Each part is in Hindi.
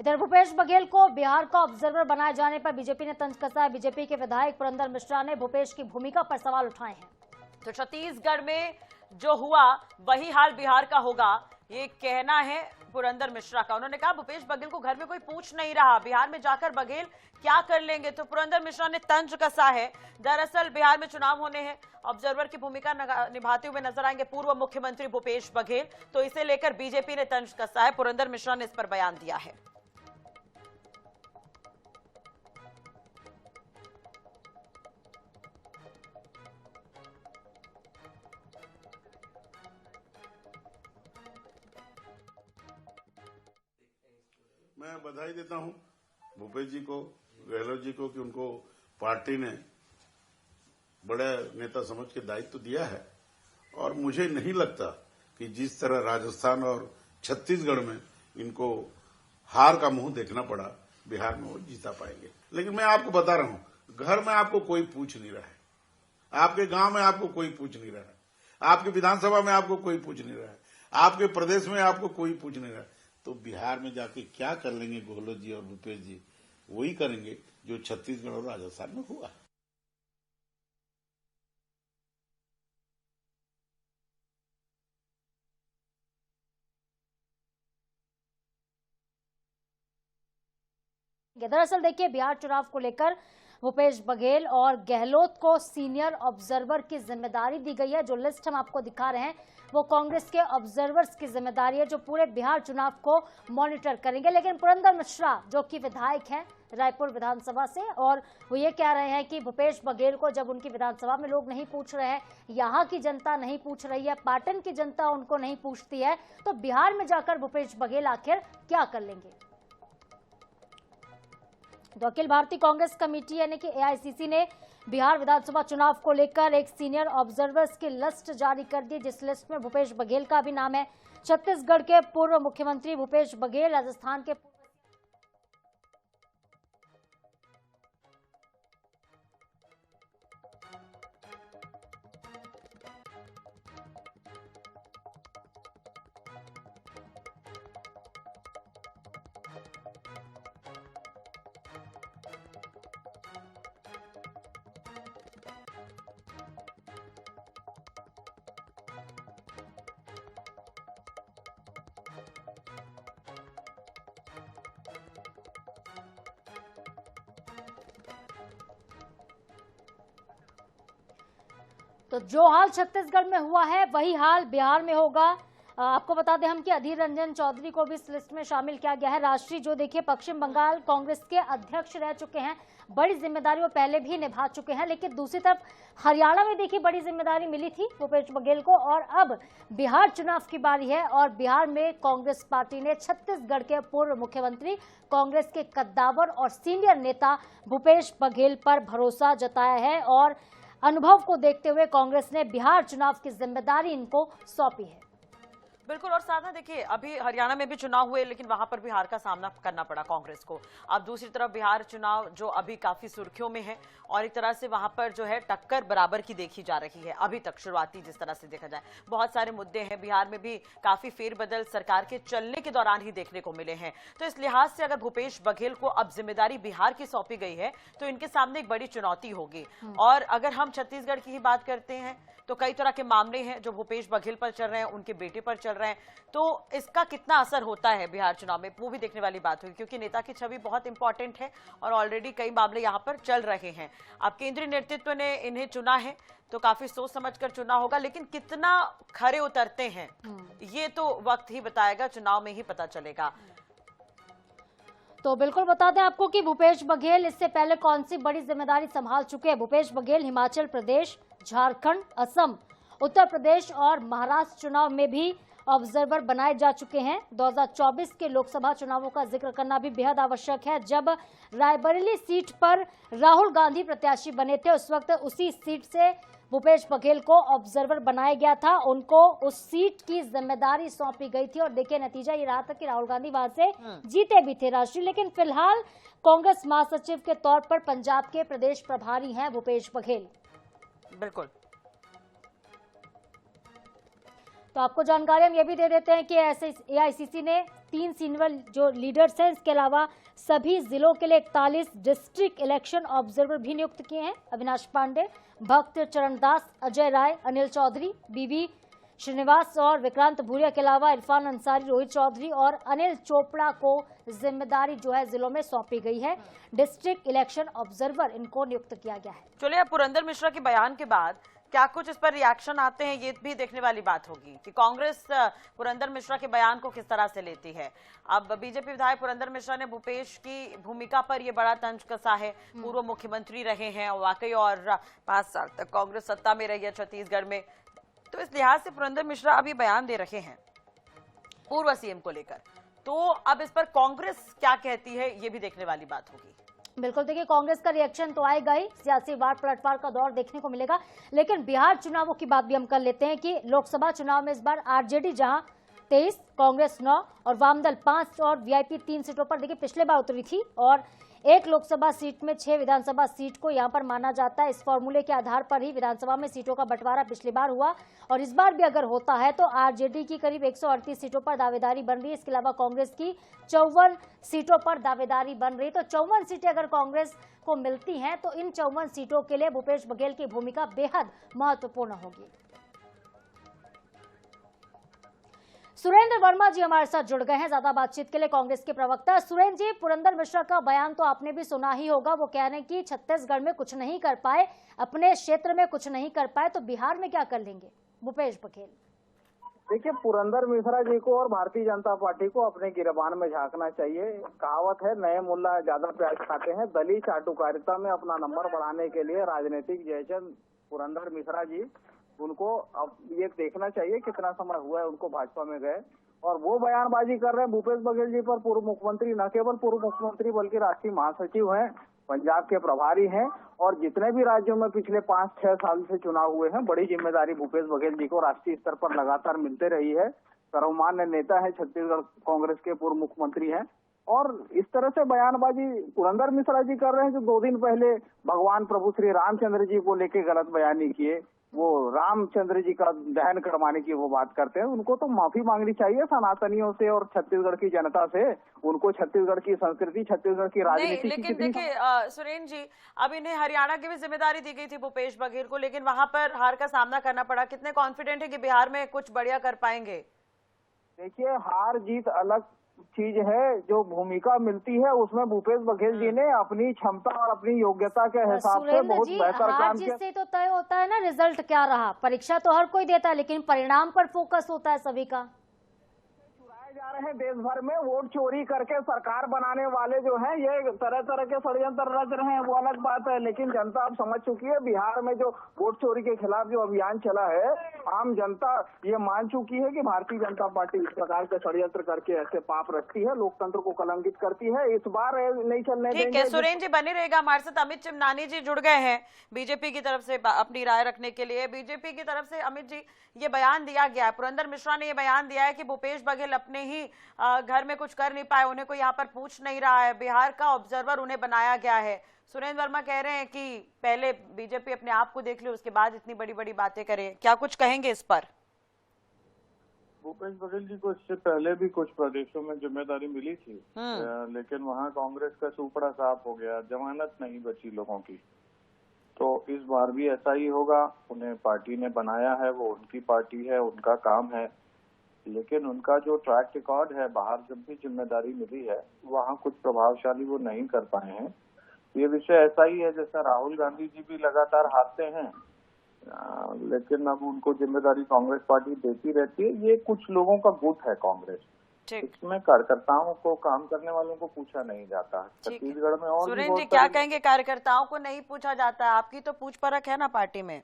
इधर भूपेश बघेल को बिहार का ऑब्जर्वर बनाए जाने पर बीजेपी ने तंज कसा है। बीजेपी के विधायक पुरंदर मिश्रा ने भूपेश की भूमिका पर सवाल उठाए हैं। तो छत्तीसगढ़ में जो हुआ वही हाल बिहार का होगा, ये कहना है पुरंदर मिश्रा का। उन्होंने कहा भूपेश बघेल को घर में कोई पूछ नहीं रहा, बिहार में जाकर बघेल क्या कर लेंगे। तो पुरंदर मिश्रा ने तंज कसा है। दरअसल बिहार में चुनाव होने हैं, ऑब्जर्वर की भूमिका निभाते हुए नजर आएंगे पूर्व मुख्यमंत्री भूपेश बघेल। तो इसे लेकर बीजेपी ने तंज कसा है। पुरंदर मिश्रा ने इस पर बयान दिया है। मैं बधाई देता हूं भूपेश जी को, गहलोत जी को कि उनको पार्टी ने बड़े नेता समझ के दायित्व दिया है। और मुझे नहीं लगता कि जिस तरह राजस्थान और छत्तीसगढ़ में इनको हार का मुंह देखना पड़ा, बिहार में वो जीता पाएंगे। लेकिन मैं आपको बता रहा हूं, घर में आपको कोई पूछ नहीं रहा है, आपके गांव में आपको कोई पूछ नहीं रहा है, आपकी विधानसभा में आपको कोई पूछ नहीं रहा है, आपके प्रदेश में आपको कोई पूछ नहीं रहा है। तो बिहार में जाके क्या कर लेंगे गहलोत जी और भूपेश जी, वही करेंगे जो छत्तीसगढ़ और राजस्थान में हुआ। दरअसल देखिए, बिहार चुनाव को लेकर भूपेश बघेल और गहलोत को सीनियर ऑब्जर्वर की जिम्मेदारी दी गई है। जो लिस्ट हम आपको दिखा रहे हैं वो कांग्रेस के ऑब्जर्वर्स की जिम्मेदारी है जो पूरे बिहार चुनाव को मॉनिटर करेंगे। लेकिन पुरंदर मिश्रा जो कि विधायक हैं रायपुर विधानसभा से, और वो ये कह रहे हैं कि भूपेश बघेल को जब उनकी विधानसभा में लोग नहीं पूछ रहे हैं, यहाँ की जनता नहीं पूछ रही है, पाटन की जनता उनको नहीं पूछती है, तो बिहार में जाकर भूपेश बघेल आखिर क्या कर लेंगे। तो अखिल भारतीय कांग्रेस कमेटी यानी कि एआईसीसी ने बिहार विधानसभा चुनाव को लेकर एक सीनियर ऑब्जर्वर्स की लिस्ट जारी कर दी, जिस लिस्ट में भूपेश बघेल का भी नाम है। छत्तीसगढ़ के पूर्व मुख्यमंत्री भूपेश बघेल, राजस्थान के तो जो हाल छत्तीसगढ़ में हुआ है वही हाल बिहार में होगा। आपको बता दें हम कि अधीर रंजन चौधरी को भी इस लिस्ट में शामिल किया गया है। राष्ट्रीय जो देखिए पश्चिम बंगाल कांग्रेस के अध्यक्ष रह चुके हैं, बड़ी जिम्मेदारी वो पहले भी निभा चुके हैं। लेकिन दूसरी तरफ हरियाणा में देखिए बड़ी जिम्मेदारी मिली थी भूपेश बघेल को, और अब बिहार चुनाव की बारी है। और बिहार में कांग्रेस पार्टी ने छत्तीसगढ़ के पूर्व मुख्यमंत्री, कांग्रेस के कद्दावर और सीनियर नेता भूपेश बघेल पर भरोसा जताया है, और अनुभव को देखते हुए कांग्रेस ने बिहार चुनाव की जिम्मेदारी इनको सौंपी है। बिल्कुल। और साधना देखिए, अभी हरियाणा में भी चुनाव हुए लेकिन वहां पर भी हार का सामना करना पड़ा कांग्रेस को। अब दूसरी तरफ बिहार चुनाव जो अभी काफी सुर्खियों में है, और एक तरह से वहां पर जो है टक्कर बराबर की देखी जा रही है अभी तक। शुरुआती जिस तरह से देखा जाए बहुत सारे मुद्दे हैं, बिहार में भी काफी फेरबदल सरकार के चलने के दौरान ही देखने को मिले हैं। तो इस लिहाज से अगर भूपेश बघेल को अब जिम्मेदारी बिहार की सौंपी गई है तो इनके सामने एक बड़ी चुनौती होगी। और अगर हम छत्तीसगढ़ की ही बात करते हैं तो कई तरह के मामले हैं जो भूपेश बघेल पर चल रहे हैं, उनके बेटे पर चल रहे हैं। तो इसका कितना असर होता है बिहार चुनाव में, वो भी देखने वाली बात होगी, क्योंकि नेता की छवि बहुत इंपॉर्टेंट है और ऑलरेडी कई मामले यहां पर चल रहे हैं। अब केंद्रीय नेतृत्व ने इन्हें चुना है तो काफी सोच समझकर चुना होगा, लेकिन कितना खरे उतरते हैं ये तो वक्त ही बताएगा, चुनाव में ही पता चलेगा। तो बिल्कुल बता दें आपको कि भूपेश बघेल इससे पहले कौन सी बड़ी जिम्मेदारी संभाल चुके हैं। भूपेश बघेल हिमाचल प्रदेश, झारखंड, असम, उत्तर प्रदेश और महाराष्ट्र चुनाव में भी ऑब्जर्वर बनाए जा चुके हैं। 2024 के लोकसभा चुनावों का जिक्र करना भी बेहद आवश्यक है। जब रायबरेली सीट पर राहुल गांधी प्रत्याशी बने थे, उस वक्त उसी सीट से भूपेश बघेल को ऑब्जर्वर बनाया गया था। उनको उस सीट की जिम्मेदारी सौंपी गई थी, और देखिए नतीजा ये रहा था कि राहुल गांधी वहां से जीते भी थे राष्ट्रीय। लेकिन फिलहाल कांग्रेस महासचिव के तौर पर पंजाब के प्रदेश प्रभारी हैं भूपेश बघेल। बिल्कुल। तो आपको जानकारी हम ये भी दे देते हैं कि एआईसीसी ने 3 सीनियर जो लीडर्स हैं, इसके अलावा सभी जिलों के लिए 41 डिस्ट्रिक्ट इलेक्शन ऑब्जर्वर भी नियुक्त किए हैं। अविनाश पांडे, भक्त चरण दास, अजय राय, अनिल चौधरी, बीबी श्रीनिवास और विक्रांत भूरिया के अलावा इरफान अंसारी, रोहित चौधरी और अनिल चोपड़ा को जिम्मेदारी जो है जिलों में सौंपी गई है। डिस्ट्रिक्ट इलेक्शन ऑब्जर्वर इनको नियुक्त किया गया है। चलिए, अब पुरंदर मिश्रा के बयान के बाद क्या कुछ इस पर रिएक्शन आते हैं, ये भी देखने वाली बात होगी कि कांग्रेस पुरंदर मिश्रा के बयान को किस तरह से लेती है। अब बीजेपी विधायक पुरंदर मिश्रा ने भूपेश की भूमिका पर ये बड़ा तंज कसा है। पूर्व मुख्यमंत्री रहे हैं वाकई, और 5 साल तक कांग्रेस सत्ता में रही है छत्तीसगढ़ में, तो इस लिहाज से पुरंदर मिश्रा अभी बयान दे रहे हैं पूर्व सीएम को लेकर। तो अब इस पर कांग्रेस क्या कहती है, ये भी देखने वाली बात होगी। बिल्कुल, देखिए कांग्रेस का रिएक्शन तो आएगा ही, सियासी वार पलटवार का दौर देखने को मिलेगा। लेकिन बिहार चुनावों की बात भी हम कर लेते हैं कि लोकसभा चुनाव में इस बार आरजेडी जहां 23, कांग्रेस 9 और वामदल 5 और वीआईपी 3 सीटों पर देखिए पिछले बार उतरी थी, और 1 लोकसभा सीट में 6 विधानसभा सीट को यहां पर माना जाता है। इस फॉर्मूले के आधार पर ही विधानसभा में सीटों का बंटवारा पिछली बार हुआ, और इस बार भी अगर होता है तो आरजेडी की करीब 138 सीटों पर दावेदारी बन रही है। इसके अलावा कांग्रेस की 54 सीटों पर दावेदारी बन रही है। तो 54 सीटें अगर कांग्रेस को मिलती हैं तो इन 54 सीटों के लिए भूपेश बघेल की भूमिका बेहद महत्वपूर्ण होगी। सुरेंद्र वर्मा जी हमारे साथ जुड़ गए हैं ज्यादा बातचीत के लिए, कांग्रेस के प्रवक्ता। सुरेंद्र जी, पुरंदर मिश्रा का बयान तो आपने भी सुना ही होगा। वो कह रहे हैं कि छत्तीसगढ़ में कुछ नहीं कर पाए, अपने क्षेत्र में कुछ नहीं कर पाए, तो बिहार में क्या कर लेंगे भूपेश बघेल? देखिए, पुरंदर मिश्रा जी को और भारतीय जनता पार्टी को अपने गिरबान में झांकना चाहिए। कहावत है, नए मुल्ला ज्यादा प्याज खाते हैं। दलीय चाटुकारिता में अपना नंबर बढ़ाने के लिए राजनीतिक जयचंद पुरंदर मिश्रा जी, उनको अब ये देखना चाहिए कितना समय हुआ है उनको भाजपा में गए, और वो बयानबाजी कर रहे हैं भूपेश बघेल जी पर। पूर्व मुख्यमंत्री, न केवल पूर्व मुख्यमंत्री बल्कि राष्ट्रीय महासचिव हैं, पंजाब के प्रभारी हैं, और जितने भी राज्यों में पिछले 5-6 साल से चुनाव हुए हैं, बड़ी जिम्मेदारी भूपेश बघेल जी को राष्ट्रीय स्तर पर लगातार मिलते रही है। सर्वमान्य नेता है, छत्तीसगढ़ कांग्रेस के पूर्व मुख्यमंत्री हैं, और इस तरह से बयानबाजी पुरंदर मिश्रा जी कर रहे हैं जो 2 दिन पहले भगवान प्रभु श्री रामचंद्र जी को लेके गलत बयानी किए। वो रामचंद्र जी का दहन करवाने की वो बात करते हैं। उनको तो माफी मांगनी चाहिए सनातनियों से और छत्तीसगढ़ की जनता से। उनको छत्तीसगढ़ की संस्कृति, छत्तीसगढ़ की राजनीति, लेकिन देखिए सुरेंद्र जी, अब इन्हें हरियाणा की भी जिम्मेदारी दी गई थी भूपेश बघेल को, लेकिन वहां पर हार का सामना करना पड़ा। कितने कॉन्फिडेंट है कि बिहार में कुछ बढ़िया कर पाएंगे? देखिए, हार जीत अलग चीज है, जो भूमिका मिलती है उसमें भूपेश बघेल जी ने अपनी क्षमता और अपनी योग्यता के हिसाब से बहुत बेहतर काम किया। जिससे तो तय होता है ना रिजल्ट क्या रहा। परीक्षा तो हर कोई देता है, लेकिन परिणाम पर फोकस होता है सभी का। जा रहे हैं देश भर में वोट चोरी करके सरकार बनाने वाले जो हैं, ये तरह तरह के षड्यंत्र रच रहे हैं, वो अलग बात है। लेकिन जनता अब समझ चुकी है, बिहार में जो वोट चोरी के खिलाफ जो अभियान चला है, आम जनता ये मान चुकी है कि भारतीय जनता पार्टी इस प्रकार के षड्यंत्र करके ऐसे पाप रखती है, लोकतंत्र को कलंकित करती है। इस बार नहीं चलने देंगे। ठीक है, सुरेंद्र जी बने रहेगा हमारे साथ। अमित चिमनानी जी जुड़ गए हैं बीजेपी की तरफ से अपनी राय रखने के लिए। बीजेपी की तरफ से अमित जी, ये बयान दिया गया है, पुरंदर मिश्रा ने ये बयान दिया है कि भूपेश बघेल अपने ही घर में कुछ कर नहीं पाए, उन्हें कोई यहाँ पर पूछ नहीं रहा है, बिहार का ऑब्जर्वर उन्हें बनाया गया है। सुरेंद्र वर्मा कह रहे हैं कि पहले बीजेपी अपने आप को देख ले, उसके बाद इतनी बड़ी बड़ी बातें करे। क्या कुछ कहेंगे इस पर? भूपेश बघेल जी को इससे पहले भी कुछ प्रदेशों में जिम्मेदारी मिली थी, लेकिन वहाँ कांग्रेस का सुपड़ा साफ हो गया, जमानत नहीं बची लोगों की। तो इस बार भी ऐसा ही होगा। उन्हें पार्टी ने बनाया है, वो उनकी पार्टी है, उनका काम है, लेकिन उनका जो ट्रैक रिकॉर्ड है, बाहर जब भी जिम्मेदारी मिली है वहाँ कुछ प्रभावशाली वो नहीं कर पाए हैं। ये विषय ऐसा ही है जैसा राहुल गांधी जी भी लगातार हारते हैं, लेकिन अब उनको जिम्मेदारी कांग्रेस पार्टी देती रहती है। ये कुछ लोगों का गुट है कांग्रेस, इसमें कार्यकर्ताओं को, काम करने वालों को पूछा नहीं जाता। छत्तीसगढ़ में और सुरेंद्र जी क्या कहेंगे? कार्यकर्ताओं को नहीं पूछा जाता है, आपकी तो पूछ परख है ना पार्टी में।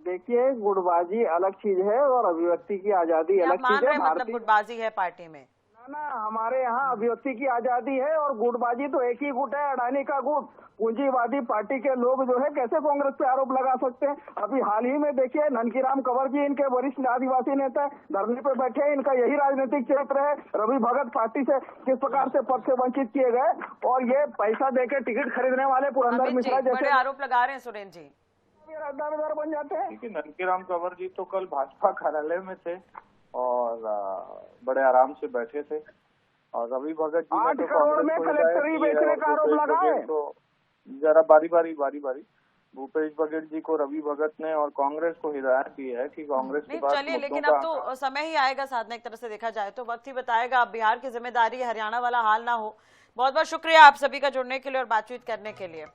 देखिए, गुटबाजी अलग चीज है और अभिव्यक्ति की आजादी अलग चीज है। मतलब गुटबाजी है पार्टी में? ना, हमारे यहाँ अभिव्यक्ति की आजादी है और गुटबाजी तो एक ही गुट है, अडानी का गुट। पूंजीवादी पार्टी के लोग जो है कैसे कांग्रेस पे आरोप लगा सकते हैं? अभी हाल ही में देखिए, ननकीराम कंवर जी, इनके वरिष्ठ आदिवासी नेता, धरने पे बैठे, इनका यही राजनीतिक चरित्र है। रवि भगत पार्टी से किस प्रकार से पद से वंचित किए गए, और ये पैसा देके टिकट खरीदने वाले पुरंदर मिश्रा जैसे आरोप लगा रहे हैं सुरेंद्र जी, दावेदार बन जाते हैं। देखिए, ननकीराम कंवर जी तो कल भाजपा कार्यालय में थे और बड़े आराम से बैठे थे। और रवि भगत जी ने 8 तो करोड़ में कांग्रेस को कलेक्टर ही हिदायत की है बेचने का और आरोप भूपेश लगा बघेल है। को जरा बारी भूपेश बघेल जी को रवि भगत ने और कांग्रेस को हिदायत दी है कि कांग्रेस के नहीं पास चलिए, मुद्दों लेकिन का अब तो समय ही आएगा साधना, एक तरह से देखा जाए तो वक्त ही बताएगा। अब बिहार की जिम्मेदारी हरियाणा वाला हाल ना हो। बहुत बहुत शुक्रिया आप सभी का जुड़ने के लिए और बातचीत करने के लिए।